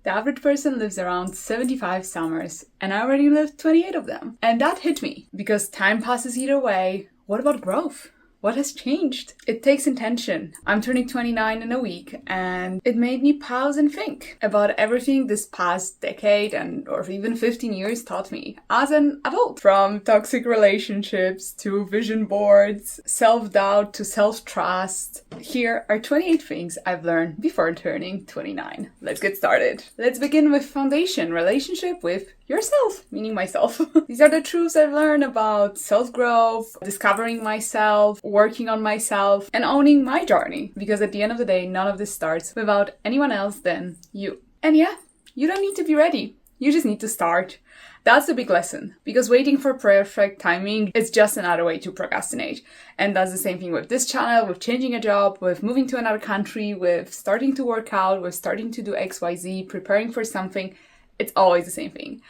The average person lives around 75 summers, and I already lived 28 of them. And that hit me, because time passes either way. What about growth? What has changed? It takes intention. I'm turning 29 in a week, and it made me pause and think about everything this past decade or even 15 years taught me as an adult. From toxic relationships to vision boards, self-doubt to self-trust. Here are 28 things I've learned before turning 29. Let's get started. Let's begin with foundation, relationship with yourself, meaning myself. These are the truths I've learned about self-growth, discovering myself, working on myself, and owning my journey. Because at the end of the day, none of this starts without anyone else than you. And yeah, you don't need to be ready. You just need to start. That's the big lesson, because waiting for perfect timing is just another way to procrastinate. And that's the same thing with this channel, with changing a job, with moving to another country, with starting to work out, with starting to do XYZ, preparing for something. It's always the same thing.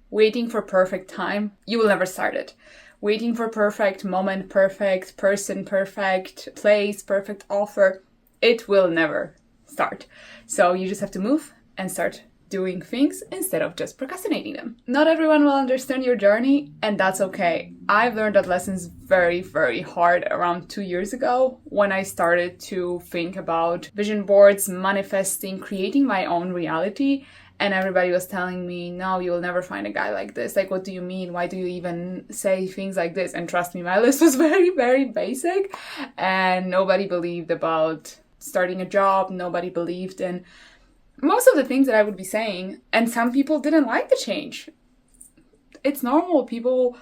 Waiting for perfect time, you will never start it. Waiting for perfect moment, perfect person, perfect place, perfect offer, it will never start. So you just have to move and start doing things instead of just procrastinating them. Not everyone will understand your journey, and that's okay. I've learned that lessons very, very hard around 2 years ago when I started to think about vision boards, manifesting, creating my own reality. And everybody was telling me, no, you will never find a guy like this. Like, what do you mean? Why do you even say things like this? And trust me, my list was very, very basic. And nobody believed about starting a job. Nobody believed in most of the things that I would be saying. And some people didn't like the change. It's normal. People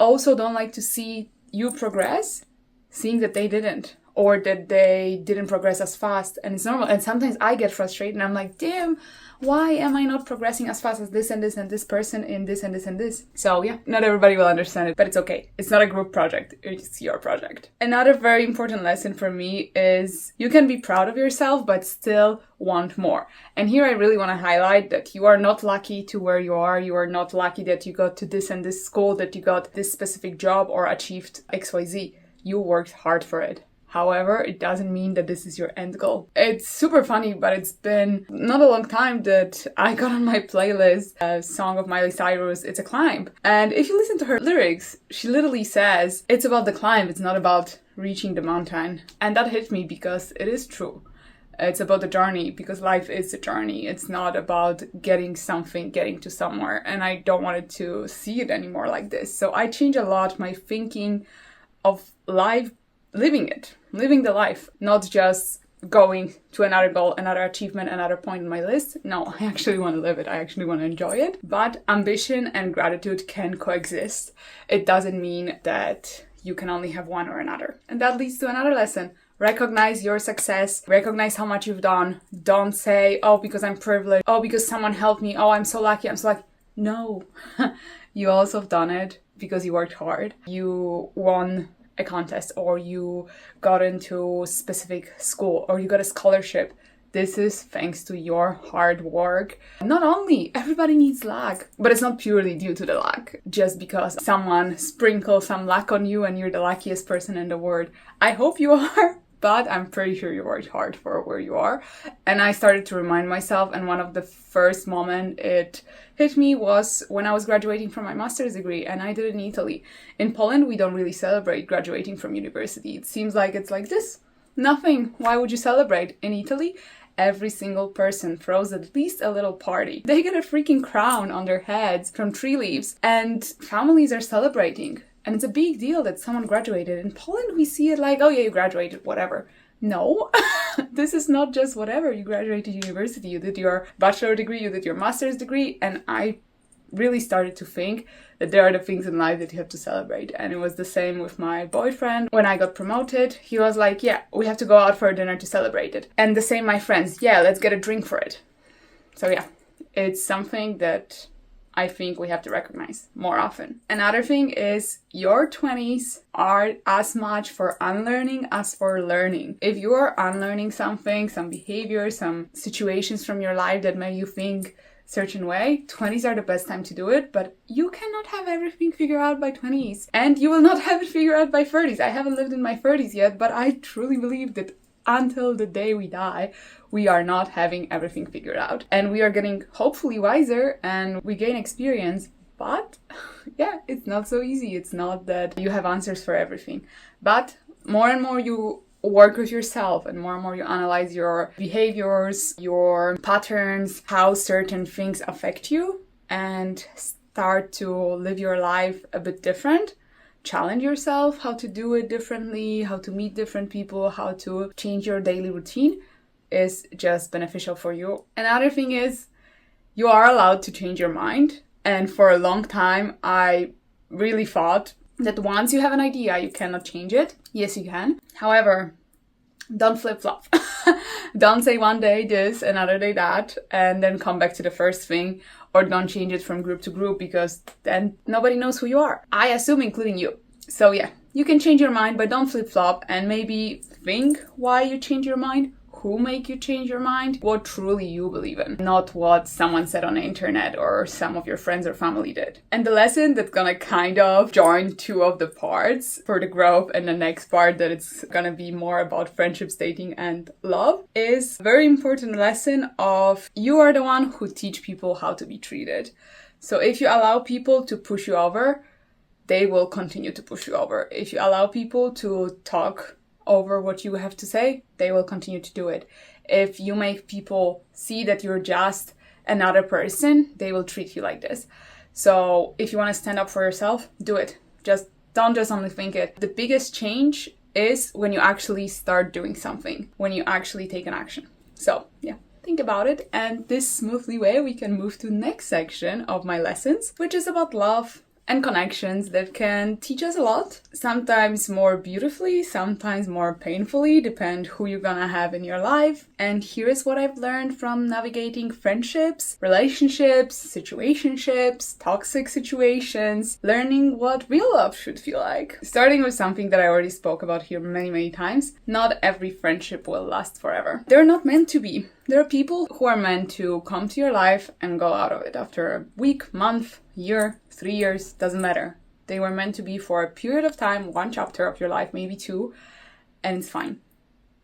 also don't like to see you progress, seeing that they didn't. Or that they didn't progress as fast. And it's normal. And sometimes I get frustrated and I'm like, damn, why am I not progressing as fast as this and this and this person in this and this and this? So yeah, not everybody will understand it, but it's okay. It's not a group project. It's your project. Another very important lesson for me is you can be proud of yourself, but still want more. And here I really want to highlight that you are not lucky to where you are. You are not lucky that you got to this and this school, that you got this specific job or achieved XYZ. You worked hard for it. However, it doesn't mean that this is your end goal. It's super funny, but it's been not a long time that I got on my playlist a song of Miley Cyrus, It's a Climb. And if you listen to her lyrics, she literally says, it's about the climb, it's not about reaching the mountain. And that hit me because it is true. It's about the journey, because life is a journey. It's not about getting something, getting to somewhere. And I don't want it to see it anymore like this. So I change a lot my thinking of life, living the life, not just going to another goal, another achievement, another point on my list. No, I actually want to live it. I actually want to enjoy it. But ambition and gratitude can coexist. It doesn't mean that you can only have one or another. And that leads to another lesson. Recognize your success. Recognize how much you've done. Don't say, oh, because I'm privileged. Oh, because someone helped me. Oh, I'm so lucky. I'm so lucky. No, you also have done it because you worked hard. You won a contest, or you got into a specific school, or you got a scholarship. This is thanks to your hard work. Not only, everybody needs luck, but it's not purely due to the luck, just because someone sprinkles some luck on you and you're the luckiest person in the world. I hope you are, but I'm pretty sure you worked hard for where you are. And I started to remind myself, and one of the first moments it hit me was when I was graduating from my master's degree, and I did it in Italy. In Poland, we don't really celebrate graduating from university. It seems like it's like this. Nothing. Why would you celebrate? In Italy, every single person throws at least a little party. They get a freaking crown on their heads from tree leaves, and families are celebrating. And it's a big deal that someone graduated. In Poland, we see it like, oh yeah, you graduated, whatever. No, this is not just whatever. You graduated university, you did your bachelor degree, you did your master's degree. And I really started to think that there are the things in life that you have to celebrate. And it was the same with my boyfriend. When I got promoted, he was like, yeah, we have to go out for a dinner to celebrate it. And the same my friends, yeah, let's get a drink for it. So yeah, it's something that I think we have to recognize more often. Another thing is your 20s are as much for unlearning as for learning. If you are unlearning something, some behavior, some situations from your life that make you think certain way, 20s are the best time to do it, but you cannot have everything figured out by 20s. And you will not have it figured out by 30s. I haven't lived in my 30s yet, but I truly believe that until the day we die, we are not having everything figured out. And we are getting hopefully wiser and we gain experience. But yeah, it's not so easy. It's not that you have answers for everything. But more and more you work with yourself and more you analyze your behaviors, your patterns, how certain things affect you, and start to live your life a bit different. Challenge yourself how to do it differently, how to meet different people, how to change your daily routine is just beneficial for you. Another thing is you are allowed to change your mind. And for a long time, I really thought that once you have an idea, you cannot change it. Yes, you can. However, don't flip-flop. Don't say one day this, another day that, and then come back to the first thing, or don't change it from group to group, because then nobody knows who you are. I assume including you. So yeah, you can change your mind, but don't flip-flop, and maybe think why you change your mind. Who make you change your mind? What truly you believe in, not what someone said on the internet or some of your friends or family did. And the lesson that's gonna kind of join two of the parts for the growth and the next part that it's gonna be more about friendships, dating, and love is a very important lesson of you are the one who teach people how to be treated. So if you allow people to push you over, they will continue to push you over. If you allow people to talk over what you have to say, they will continue to do it. If you make people see that you're just another person, they will treat you like this. So if you want to stand up for yourself, do it. Don't just only think it. The biggest change is when you actually start doing something, when you actually take an action. So yeah, think about it. And this smoothly way, we can move to the next section of my lessons, which is about love and connections that can teach us a lot, sometimes more beautifully, sometimes more painfully, depend who you're gonna have in your life. And here is what I've learned from navigating friendships, relationships, situationships, toxic situations, learning what real love should feel like. Starting with something that I already spoke about here many times, not every friendship will last forever. They're not meant to be. There are people who are meant to come to your life and go out of it after a week, month, year, 3 years, doesn't matter. They were meant to be for a period of time, one chapter of your life, maybe two, and it's fine.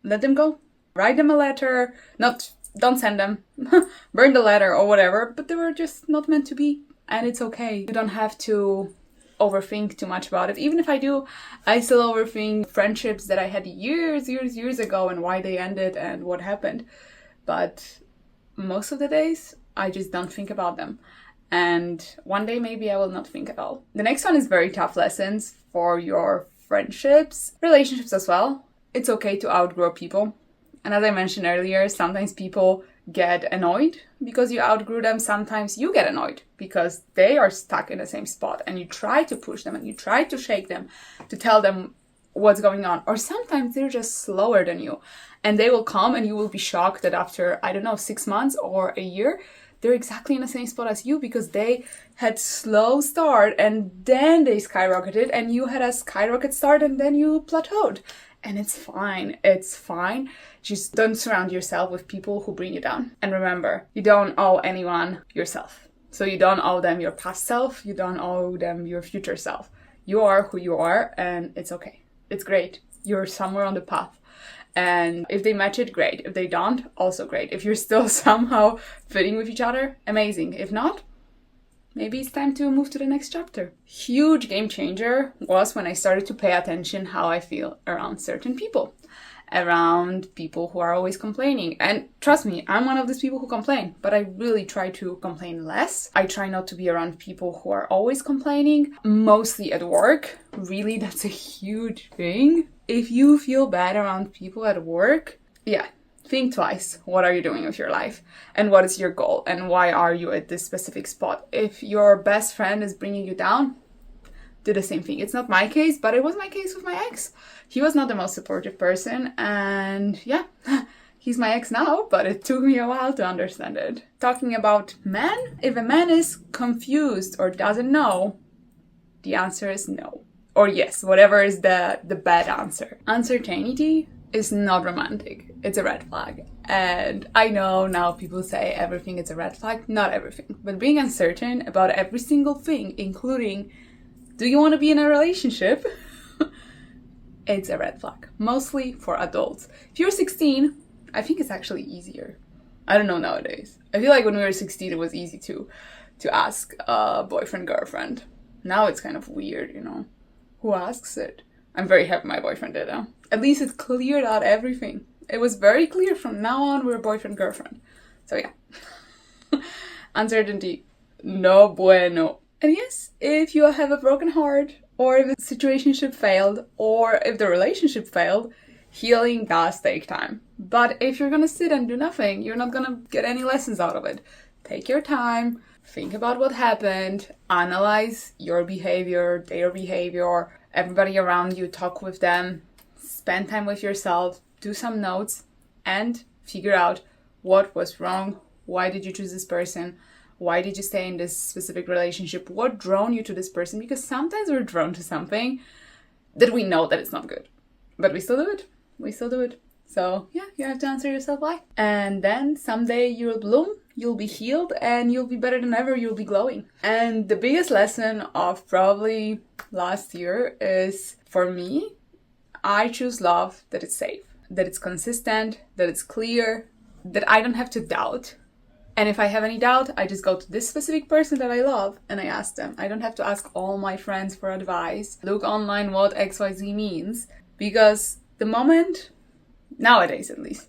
Let them go. Write them a letter. Don't send them. Burn the letter or whatever, but they were just not meant to be, and it's okay. You don't have to overthink too much about it. Even if I do, I still overthink friendships that I had years ago and why they ended and what happened. But most of the days, I just don't think about them. And one day maybe I will not think at all. The next one is very tough lessons for your friendships, relationships as well. It's okay to outgrow people. And as I mentioned earlier, sometimes people get annoyed because you outgrew them. Sometimes you get annoyed because they are stuck in the same spot and you try to push them and you try to shake them to tell them what's going on. Or sometimes they're just slower than you and they will come and you will be shocked that after, 6 months or a year, they're exactly in the same spot as you because they had slow start and then they skyrocketed and you had a skyrocket start and then you plateaued. And it's fine. It's fine. Just don't surround yourself with people who bring you down. And remember, you don't owe anyone yourself. So you don't owe them your past self. You don't owe them your future self. You are who you are and it's okay. It's great. You're somewhere on the path. And if they match it, great. If they don't, also great. If you're still somehow fitting with each other, amazing. If not, maybe it's time to move to the next chapter. Huge game changer was when I started to pay attention how I feel around certain people. Around people who are always complaining. And trust me, I'm one of those people who complain, but I really try to complain less. I try not to be around people who are always complaining, mostly at work. Really, that's a huge thing. If you feel bad around people at work, think twice. What are you doing with your life? And what is your goal? And why are you at this specific spot? If your best friend is bringing you down, do the same thing. It's not my case, but it was my case with my ex. He was not the most supportive person. And he's my ex now, but it took me a while to understand it. Talking about men, if a man is confused or doesn't know, the answer is no. Or yes, whatever is the bad answer. Uncertainty is not romantic. It's a red flag. And I know now people say everything is a red flag. Not everything. But being uncertain about every single thing, including do you want to be in a relationship? it's a red flag, mostly for adults. If you're 16, I think it's actually easier. I don't know nowadays. I feel like when we were 16, it was easy to ask a boyfriend, girlfriend. Now it's kind of weird, you know. Who asks it? I'm very happy my boyfriend did, huh? At least it cleared out everything. It was very clear from now on we're boyfriend, girlfriend. So yeah. Uncertainty, no bueno. And yes, if you have a broken heart, or if the situationship failed, or if the relationship failed, healing does take time. But if you're gonna sit and do nothing, you're not gonna get any lessons out of it. Take your time, think about what happened, analyze your behavior, their behavior, everybody around you, talk with them, spend time with yourself, do some notes, and figure out what was wrong, why did you choose this person, why did you stay in this specific relationship, what drawn you to this person, because sometimes we're drawn to something that we know that it's not good, but we still do it. So yeah, you have to answer yourself why. And then someday you'll bloom, you'll be healed, and you'll be better than ever, you'll be glowing. And the biggest lesson of probably last year is, for me, I choose love that is safe, that it's consistent, that it's clear, that I don't have to doubt. And if I have any doubt, I just go to this specific person that I love and I ask them. I don't have to ask all my friends for advice, look online what XYZ means, because the moment, nowadays at least,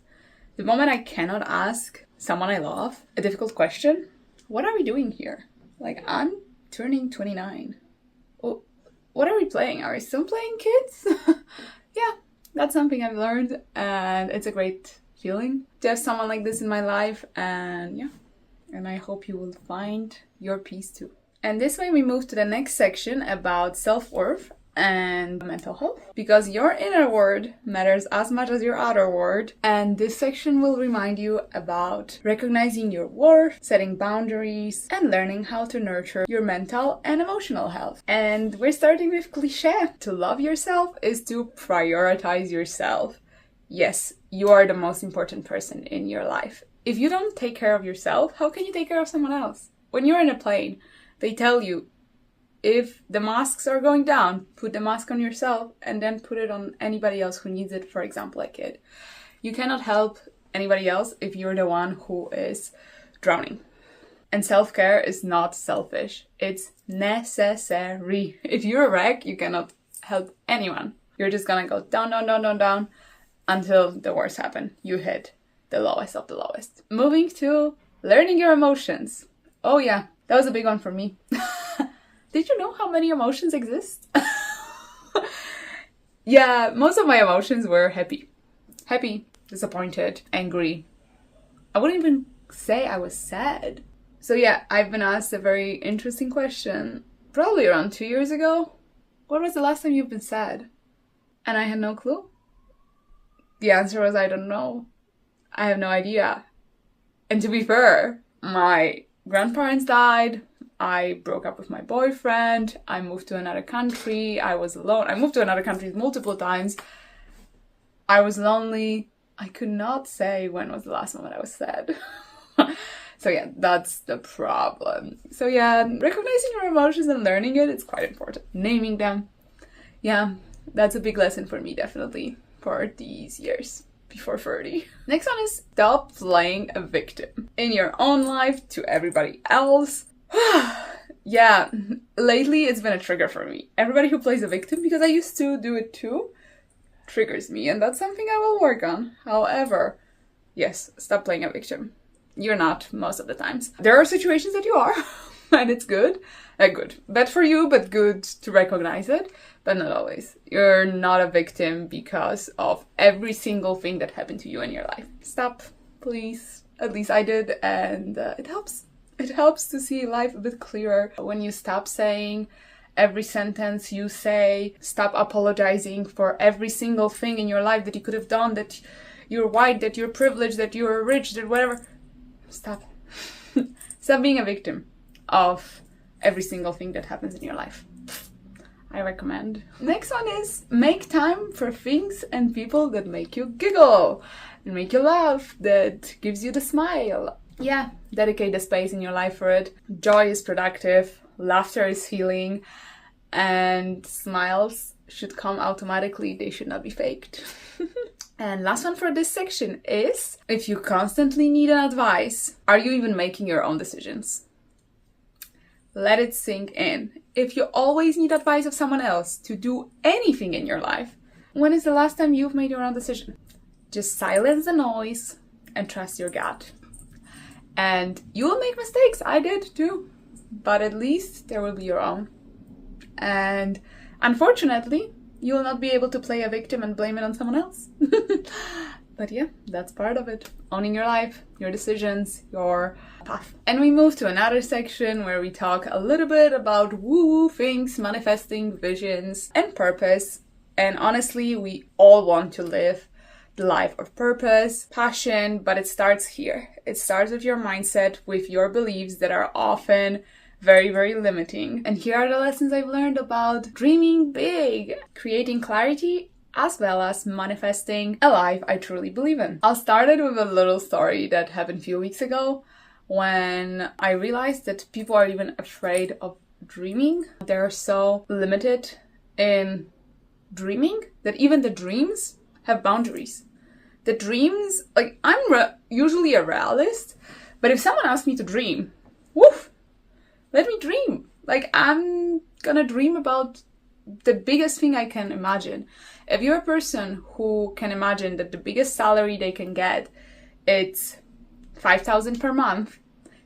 the moment I cannot ask someone I love a difficult question, what are we doing here? Like, I'm turning 29. Well, what are we playing? Are we still playing kids? Yeah, that's something I've learned, and it's a great feeling to have someone like this in my life, and yeah, and I hope you will find your peace too. And this way we move to the next section about self-worth and mental health, because your inner world matters as much as your outer world, and this section will remind you about recognizing your worth, setting boundaries, and learning how to nurture your mental and emotional health. And we're starting with cliché. To love yourself is to prioritize yourself. Yes, you are the most important person in your life. If you don't take care of yourself, how can you take care of someone else? When you're in a plane, they tell you, if the masks are going down, put the mask on yourself and then put it on anybody else who needs it, for example, a kid. You cannot help anybody else if you're the one who is drowning. And self-care is not selfish. It's necessary. If you're a wreck, you cannot help anyone. You're just gonna go down, down, down, down, down until the worst happens. You hit the lowest of the lowest. Moving to learning your emotions. Oh yeah, that was a big one for me. Did you know how many emotions exist? Yeah, most of my emotions were happy. Happy, disappointed, angry. I wouldn't even say I was sad. So yeah, I've been asked a very interesting question, probably around 2 years ago. When was the last time you've been sad? And I had no clue. The answer was, I don't know. I have no idea. And to be fair, my grandparents died. I broke up with my boyfriend. I moved to another country. I was alone. I moved to another country multiple times. I was lonely. I could not say when was the last moment I was sad. So yeah, that's the problem. So yeah, recognizing your emotions and learning it, it's quite important. Naming them. Yeah, that's a big lesson for me, definitely, for these years before 30. Next one is stop playing a victim in your own life to everybody else. Yeah, lately it's been a trigger for me. Everybody who plays a victim, because I used to do it too, triggers me, and that's something I will work on. However, yes, stop playing a victim. You're not most of the times. There are situations that you are, and it's good. Bad for you, but good to recognize it, but not always. You're not a victim because of every single thing that happened to you in your life. Stop, please. At least I did, and it helps. It helps to see life a bit clearer when you stop saying every sentence you say, stop apologizing for every single thing in your life that you could have done, that you're white, that you're privileged, that you're rich, that whatever. Stop. Stop being a victim of every single thing that happens in your life. I recommend. Next one is make time for things and people that make you giggle and make you laugh, that gives you the smile. Yeah, dedicate the space in your life for it. Joy is productive, laughter is healing, and smiles should come automatically. They should not be faked. And last one for this section is, if you constantly need an advice, are you even making your own decisions? Let it sink in. If you always need advice of someone else to do anything in your life, when is the last time you've made your own decision? Just silence the noise and trust your gut. And you will make mistakes. I did too. But at least there will be your own. And unfortunately, you will not be able to play a victim and blame it on someone else. But yeah, that's part of it. Owning your life, your decisions, your path. And we move to another section where we talk a little bit about woo-woo things, manifesting visions and purpose. And honestly, we all want to live the life of purpose, passion, but it starts here. It starts with your mindset, with your beliefs that are often very, very limiting. And here are the lessons I've learned about dreaming big, creating clarity, as well as manifesting a life I truly believe in. I'll start it with a little story that happened a few weeks ago when I realized that people are even afraid of dreaming. They're so limited in dreaming that even the dreams have boundaries. The dreams, like I'm usually a realist, but if someone asks me to dream, woof, let me dream. Like I'm gonna dream about the biggest thing I can imagine. If you're a person who can imagine that the biggest salary they can get, it's 5,000 per month,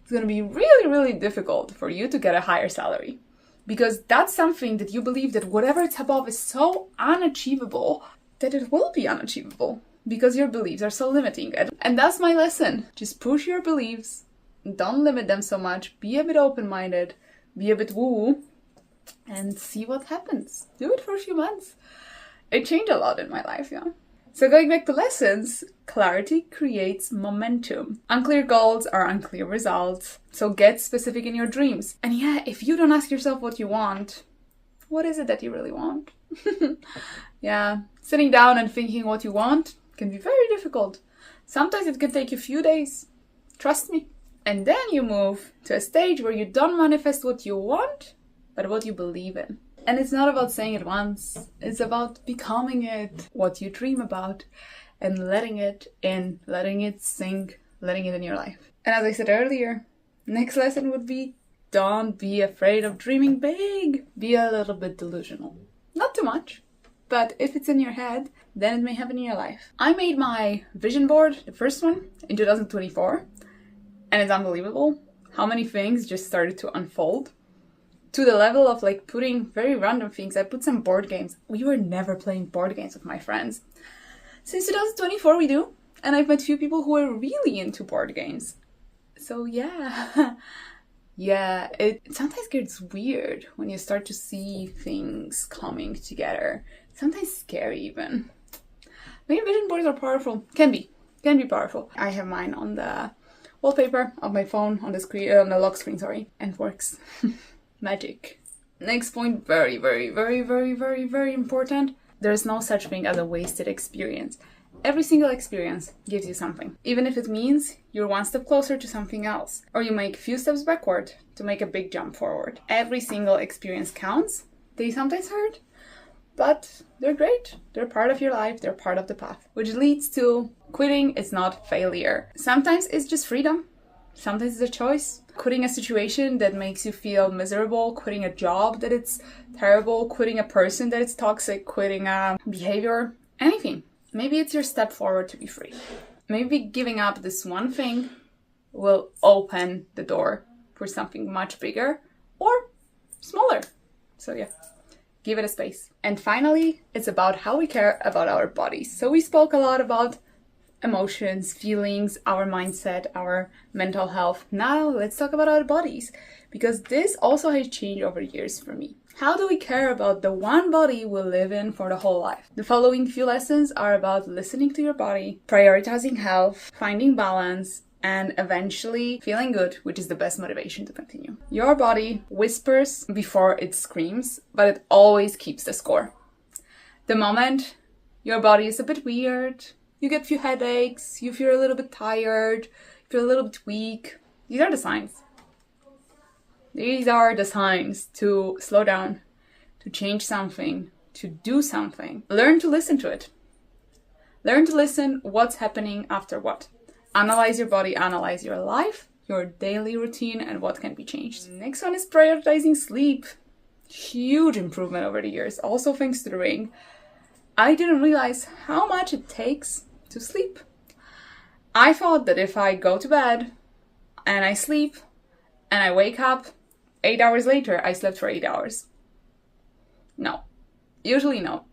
it's going to be really, really difficult for you to get a higher salary. Because that's something that you believe that whatever it's above is so unachievable that it will be unachievable. Because your beliefs are so limiting. And that's my lesson. Just push your beliefs. Don't limit them so much. Be a bit open-minded. Be a bit woo-woo. And see what happens. Do it for a few months. It changed a lot in my life, yeah. So going back to lessons, clarity creates momentum. Unclear goals are unclear results. So get specific in your dreams. And yeah, if you don't ask yourself what you want, what is it that you really want? Yeah, sitting down and thinking what you want can be very difficult. Sometimes it can take you a few days. Trust me. And then you move to a stage where you don't manifest what you want, but what you believe in. And it's not about saying it once. It's about becoming it, what you dream about, and letting it in, letting it sink, letting it in your life. And as I said earlier, next lesson would be, don't be afraid of dreaming big. Be a little bit delusional. Not too much, but if it's in your head, then it may happen in your life. I made my vision board, the first one, in 2024, and it's unbelievable how many things just started to unfold. To the level of like putting very random things. I put some board games. We were never playing board games with my friends. Since 2024 we do. And I've met few people who are really into board games. So yeah. Yeah, it sometimes gets weird when you start to see things coming together. Sometimes scary even. Maybe vision boards are powerful. Can be powerful. I have mine on the wallpaper of my phone on the screen, on the lock screen, sorry, and it works. Magic. Next point, very, very, very, very, very, very important. There is no such thing as a wasted experience. Every single experience gives you something. Even if it means you're one step closer to something else, or you make a few steps backward to make a big jump forward. Every single experience counts. They sometimes hurt, but they're great. They're part of your life. They're part of the path. Which leads to quitting is not failure. Sometimes it's just freedom. Sometimes it's a choice. Quitting a situation that makes you feel miserable, quitting a job that it's terrible, quitting a person that it's toxic, quitting a behavior, anything. Maybe it's your step forward to be free. Maybe giving up this one thing will open the door for something much bigger or smaller. So yeah, give it a space. And finally, it's about how we care about our bodies. So we spoke a lot about emotions, feelings, our mindset, our mental health. Now let's talk about our bodies, because this also has changed over years for me. How do we care about the one body we live in for the whole life? The following few lessons are about listening to your body, prioritizing health, finding balance, and eventually feeling good, which is the best motivation to continue. Your body whispers before it screams, but it always keeps the score. The moment your body is a bit weird, you get a few headaches, you feel a little bit tired, you feel a little bit weak. These are the signs. These are the signs to slow down, to change something, to do something, learn to listen to it. Learn to listen what's happening after what. Analyze your body, analyze your life, your daily routine, and what can be changed. Next one is prioritizing sleep. Huge improvement over the years, also thanks to the ring. I didn't realize how much it takes to sleep. I thought that if I go to bed and I sleep and I wake up 8 hours later, I slept for 8 hours. No. Usually no.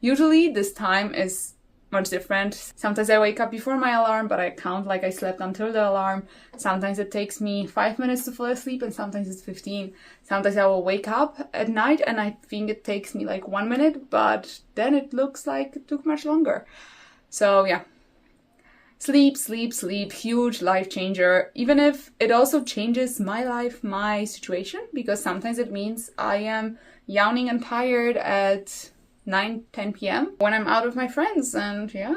Usually this time is much different. Sometimes I wake up before my alarm, but I count like I slept until the alarm. Sometimes it takes me 5 minutes to fall asleep and sometimes it's 15. Sometimes I will wake up at night and I think it takes me like 1 minute, but then it looks like it took much longer. So yeah. Sleep, sleep, sleep, huge life changer. Even if it also changes my life, my situation, because sometimes it means I am yawning and tired at 9-10 p.m. when I'm out with my friends, and yeah,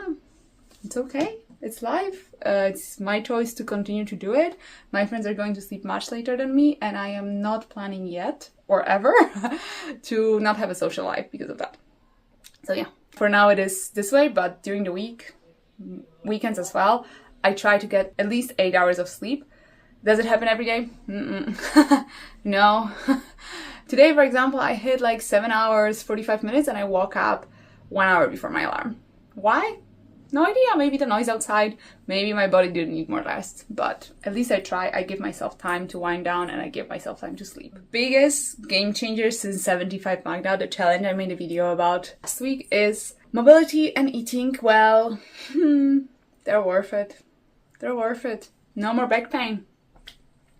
it's okay. It's life. It's my choice to continue to do it. My friends are going to sleep much later than me, and I am not planning yet or ever to not have a social life because of that. So yeah, for now it is this way, but during the week, weekends as well, I try to get at least 8 hours of sleep. Does it happen every day? No. Today, for example, I hit like 7 hours, 45 minutes, and I woke up 1 hour before my alarm. Why? No idea. Maybe the noise outside. Maybe my body didn't need more rest. But at least I try. I give myself time to wind down and I give myself time to sleep. Biggest game changer since 75 Magda, the challenge I made a video about last week, is mobility and eating well. They're worth it. They're worth it. No more back pain.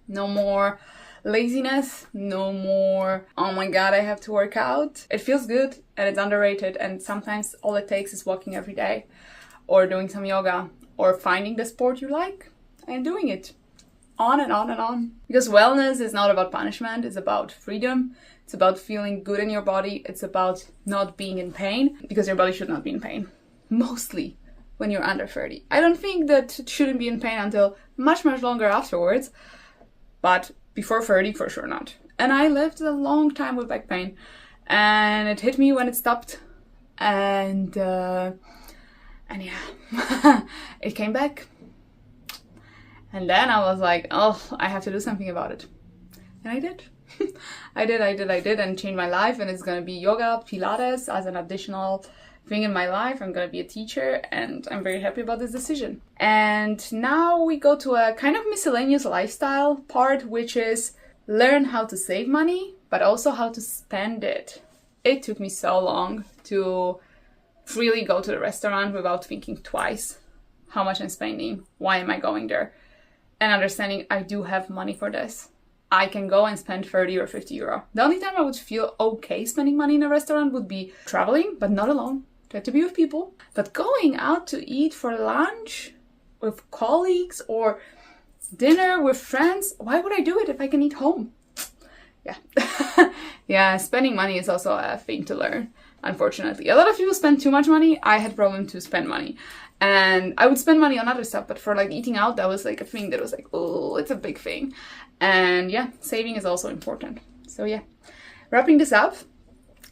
No more laziness. No more, oh my god, I have to work out. It feels good and it's underrated, and sometimes all it takes is walking every day or doing some yoga or finding the sport you like and doing it on and on and on. Because wellness is not about punishment, it's about freedom. It's about feeling good in your body. It's about not being in pain, because your body should not be in pain. Mostly when you're under 30. I don't think that it shouldn't be in pain until much, much longer afterwards. But before 30, for sure not. And I lived a long time with back pain. And it hit me when it stopped. And yeah, it came back. And then I was like, oh, I have to do something about it. And I did. I did, and changed my life. And it's going to be yoga, pilates as an additional thing in my life. I'm going to be a teacher, and I'm very happy about this decision. And now we go to a kind of miscellaneous lifestyle part, which is learn how to save money, but also how to spend it. It took me so long to freely go to the restaurant without thinking twice how much I'm spending, why am I going there, and understanding I do have money for this. I can go and spend 30 or 50 euro. The only time I would feel okay spending money in a restaurant would be traveling, but not alone. I have to be with people. But going out to eat for lunch with colleagues or dinner with friends, why would I do it if I can eat home? Yeah. Yeah, spending money is also a thing to learn, unfortunately. A lot of people spend too much money. I had problem to spend money. And I would spend money on other stuff, but for like eating out, that was like a thing that was like, oh, it's a big thing. And yeah, saving is also important. So yeah, wrapping this up,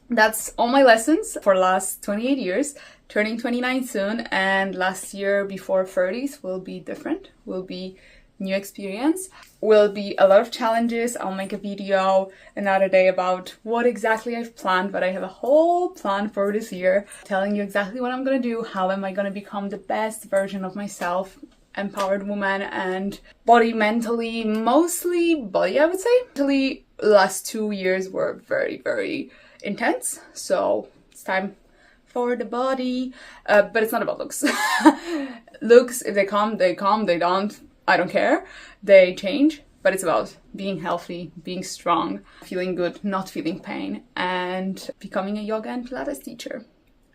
that's all my lessons for last 28 years, turning 29 soon, and last year before 30s will be different, will be new experience, will be a lot of challenges. I'll make a video another day about what exactly I've planned, but I have a whole plan for this year, telling you exactly what I'm gonna do, how am I gonna become the best version of myself, empowered woman, and body, mentally, mostly body, I would say. Mentally, last 2 years were very, very intense, so it's time for the body, but it's not about looks. Looks, if they come, they come, they don't, I don't care, they change, but it's about being healthy, being strong, feeling good, not feeling pain, and becoming a yoga and Pilates teacher.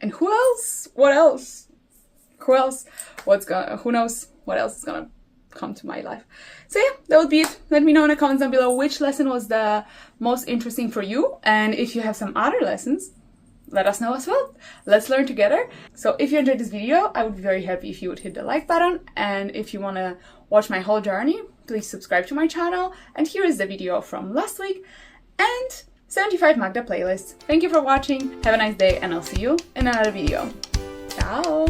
And who else? What else? Who else? Who knows what else is gonna come to my life. So yeah, that would be it. Let me know in the comments down below which lesson was the most interesting for you, and if you have some other lessons, let us know as well. Let's learn together. So if you enjoyed this video, I would be very happy if you would hit the like button, and if you want to watch my whole journey, please subscribe to my channel. And here is the video from last week, and 75 Magda playlists. Thank you for watching, have a nice day, and I'll see you in another video. Ciao!